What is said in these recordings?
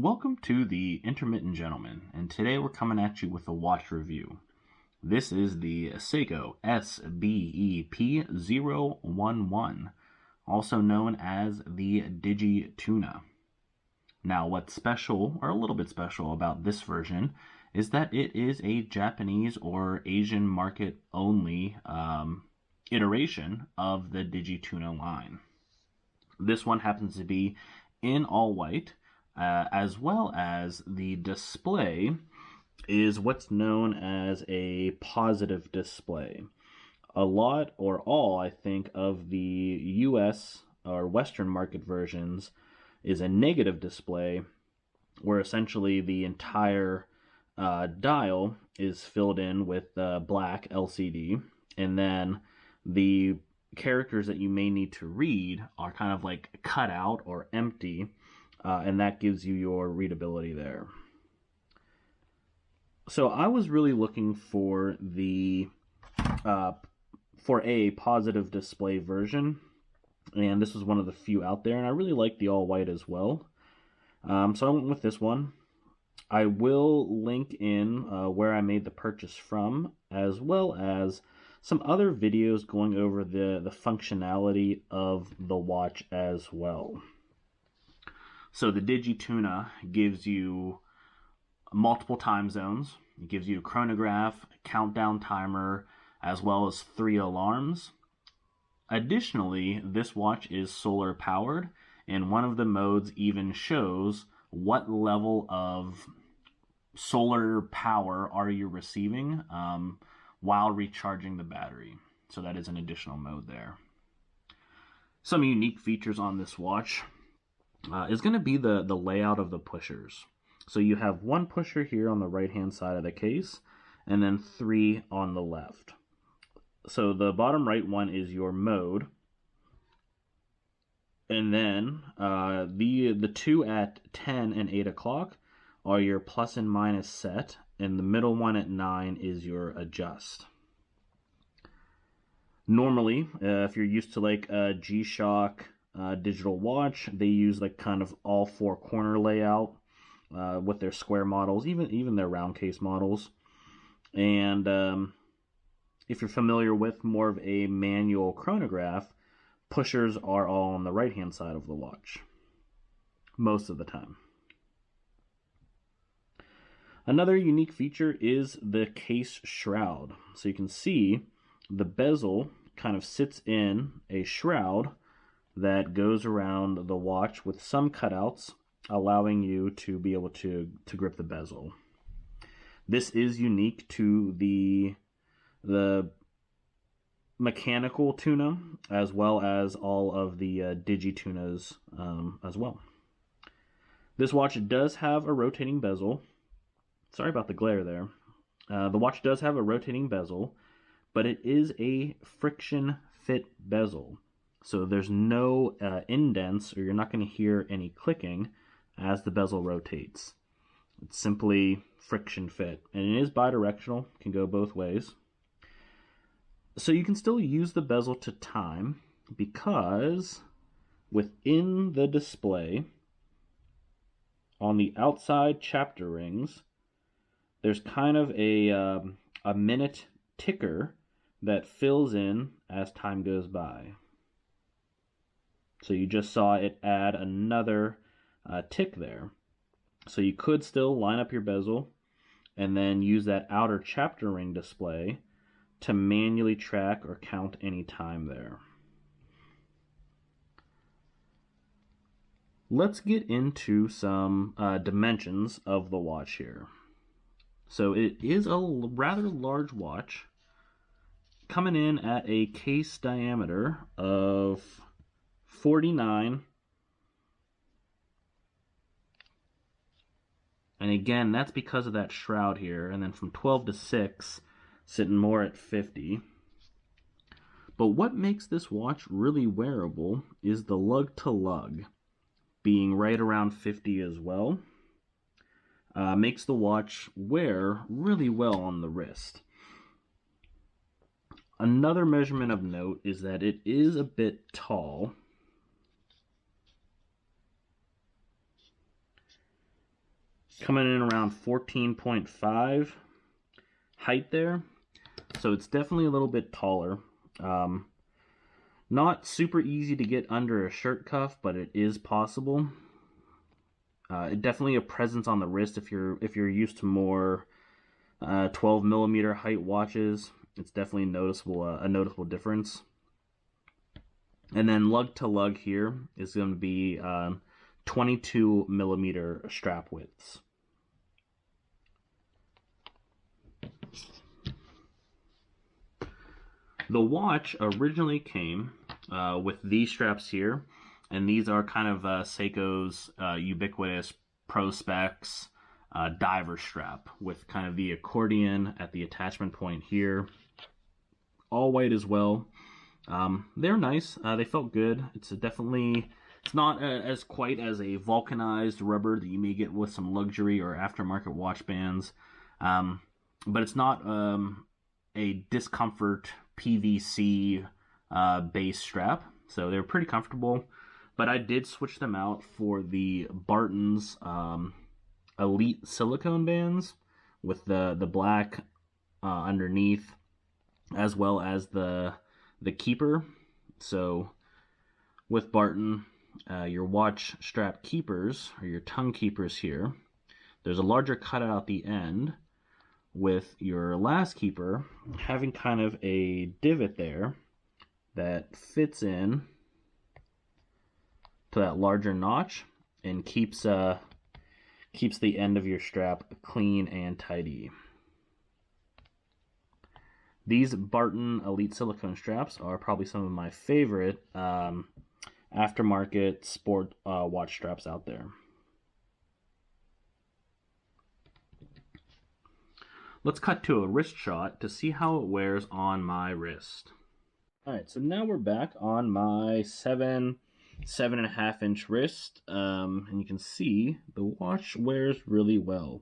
Welcome to the Intermittent Gentleman, and today we're coming at you with a watch review. This is the Seiko SBEP011, also known as the Digi-Tuna. Now, what's special, or a little bit special about this version, is that it is a Japanese or Asian market only iteration of the Digi-Tuna line. This one happens to be in all white, as well as the display is what's known as a positive display. A lot, or all, I think, of the US or Western market versions is a negative display, where essentially the entire dial is filled in with black LCD, and then the characters that you may need to read are kind of like cut out or empty, and that gives you your readability there. So I was really looking for for a positive display version, and this was one of the few out there, and I really like the all white as well. So I went with this one. I will link in where I made the purchase from, as well as some other videos going over the functionality of the watch as well. So the Digi-Tuna gives you multiple time zones. It gives you a chronograph, a countdown timer, as well as 3 alarms. Additionally, this watch is solar powered, and one of the modes even shows what level of solar power are you receiving while recharging the battery. So that is an additional mode there. Some unique features on this watch is going to be the layout of the pushers. So you have one pusher here on the right hand side of the case, and then 3 on the left. So the bottom right one is your mode, and then the 2 at 10 and 8 o'clock are your plus and minus set, and the middle one at 9 is your adjust. Normally, if you're used to like a G-Shock digital watch, they use like kind of all 4 corner layout with their square models, even their round case models. And if you're familiar with more of a manual chronograph, pushers are all on the right hand side of the watch most of the time. Another unique feature is the case shroud. So you can see the bezel kind of sits in a shroud that goes around the watch with some cutouts, allowing you to be able to grip the bezel. This is unique to the mechanical tuna, as well as all of the Digi-Tunas as well. This watch does have a rotating bezel. Sorry about the glare there. The watch does have a rotating bezel, but it is a friction fit bezel. So there's no indents, or you're not going to hear any clicking as the bezel rotates. It's simply friction fit, and it is bidirectional, can go both ways. So you can still use the bezel to time, because within the display, on the outside chapter rings, there's kind of a minute ticker that fills in as time goes by. So you just saw it add another tick there. So you could still line up your bezel and then use that outer chapter ring display to manually track or count any time there. Let's get into some dimensions of the watch here. So it is a rather large watch, coming in at a case diameter of 49, and again, that's because of that shroud here, and then from 12 to 6, sitting more at 50. But what makes this watch really wearable is the lug to lug being right around 50 as well. Makes the watch wear really well on the wrist. Another measurement of note is that it is a bit tall. coming in around 14.5 height there. So it's definitely a little bit taller. Not super easy to get under a shirt cuff, but it is possible. Definitely a presence on the wrist if you're used to more 12 millimeter height watches. It's definitely noticeable, a noticeable difference. And then lug to lug here is going to be 22 millimeter strap widths. The watch originally came with these straps here, and these are kind of Seiko's ubiquitous Pro Specs diver strap with kind of the accordion at the attachment point here. All white as well. They're nice. They felt good. It's not as quite as a vulcanized rubber that you may get with some luxury or aftermarket watch bands, but it's not a discomfort PVC base strap, so they're pretty comfortable. But I did switch them out for the Barton's Elite silicone bands with the black underneath, as well as the keeper. So with Barton, your watch strap keepers, or your tongue keepers here, there's a larger cutout at the end, with your last keeper having kind of a divot there that fits in to that larger notch and keeps the end of your strap clean and tidy. These Barton Elite silicone straps are probably some of my favorite aftermarket sport watch straps out there. Let's cut to a wrist shot to see how it wears on my wrist. Alright, so now we're back on my 7.5 inch wrist, and you can see the watch wears really well.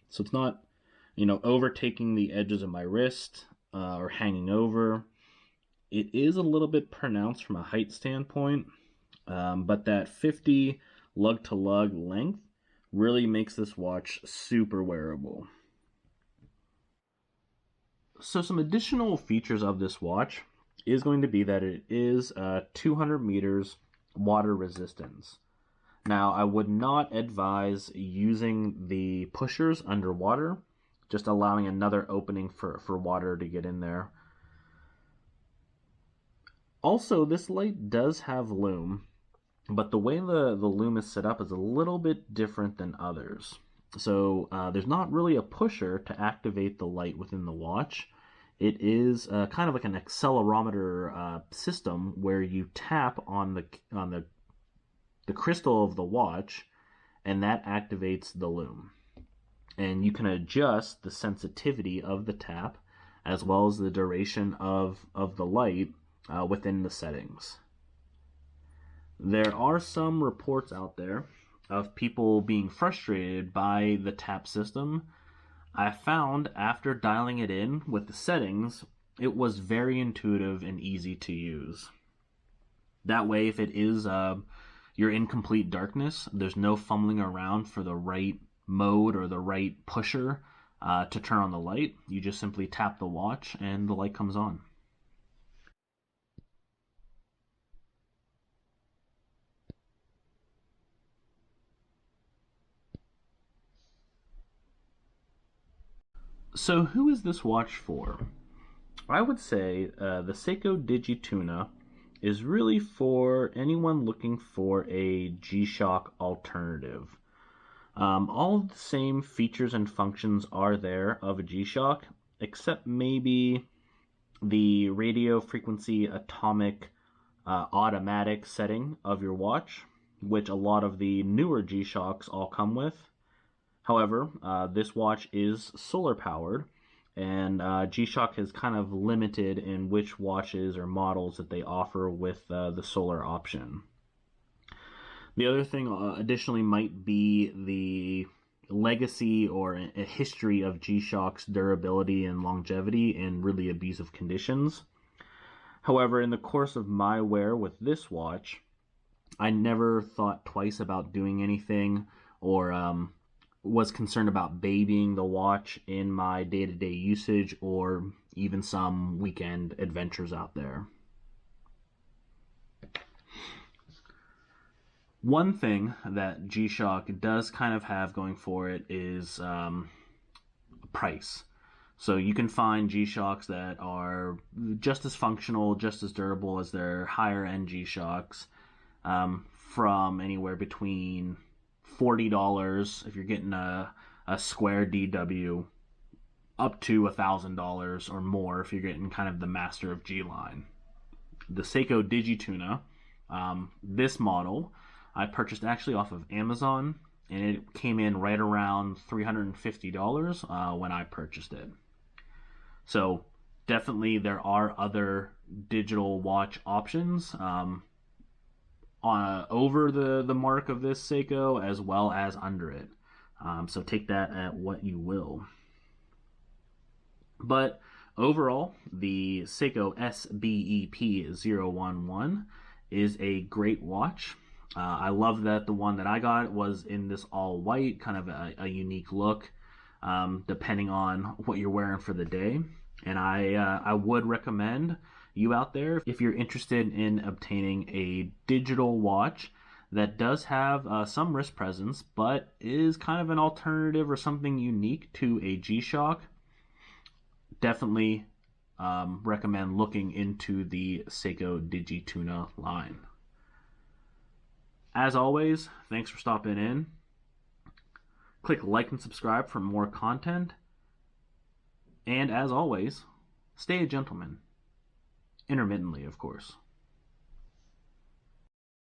So it's not, overtaking the edges of my wrist or hanging over. It is a little bit pronounced from a height standpoint, but that 50 lug to lug length really makes this watch super wearable. So some additional features of this watch is going to be that it is 200 meters water resistance. Now, I would not advise using the pushers underwater, just allowing another opening for water to get in there. Also, this light does have lume, but the way the lume is set up is a little bit different than others. So there's not really a pusher to activate the light within the watch. It is kind of like an accelerometer system where you tap on the crystal of the watch, and that activates the lume. And you can adjust the sensitivity of the tap as well as the duration of the light within the settings. There are some reports out there of people being frustrated by the tap system. I found after dialing it in with the settings, it was very intuitive and easy to use. That way, if it is you're in complete darkness, there's no fumbling around for the right mode or the right pusher to turn on the light. You just simply tap the watch and the light comes on. So who is this watch for? I would say the Seiko Digi-Tuna is really for anyone looking for a G-Shock alternative. All of the same features and functions are there of a G-Shock, except maybe the radio frequency atomic automatic setting of your watch, which a lot of the newer G-Shocks all come with. However, this watch is solar powered, and G-Shock is kind of limited in which watches or models that they offer with the solar option. The other thing additionally might be the legacy or a history of G-Shock's durability and longevity in really abusive conditions. However, in the course of my wear with this watch, I never thought twice about doing anything or was concerned about babying the watch in my day-to-day usage or even some weekend adventures out there. One thing that G-Shock does kind of have going for it is price. So you can find G-Shocks that are just as functional, just as durable as their higher end G-Shocks, from anywhere between $40 if you're getting a square DW, up to $1,000 or more if you're getting kind of the Master of G line. The Seiko Digi-Tuna, this model I purchased actually off of Amazon, and it came in right around $350 when I purchased it. So definitely there are other digital watch options over the mark of this Seiko as well as under it. So take that at what you will. But overall, the Seiko SBEP011 is a great watch. I love that the one that I got was in this all white, kind of a unique look, depending on what you're wearing for the day. And I would recommend you out there, if you're interested in obtaining a digital watch that does have some wrist presence, but is kind of an alternative or something unique to a G-Shock, definitely recommend looking into the Seiko Digi-Tuna line. As always, thanks for stopping in. Click like and subscribe for more content. And as always, stay a gentleman. Intermittently, of course.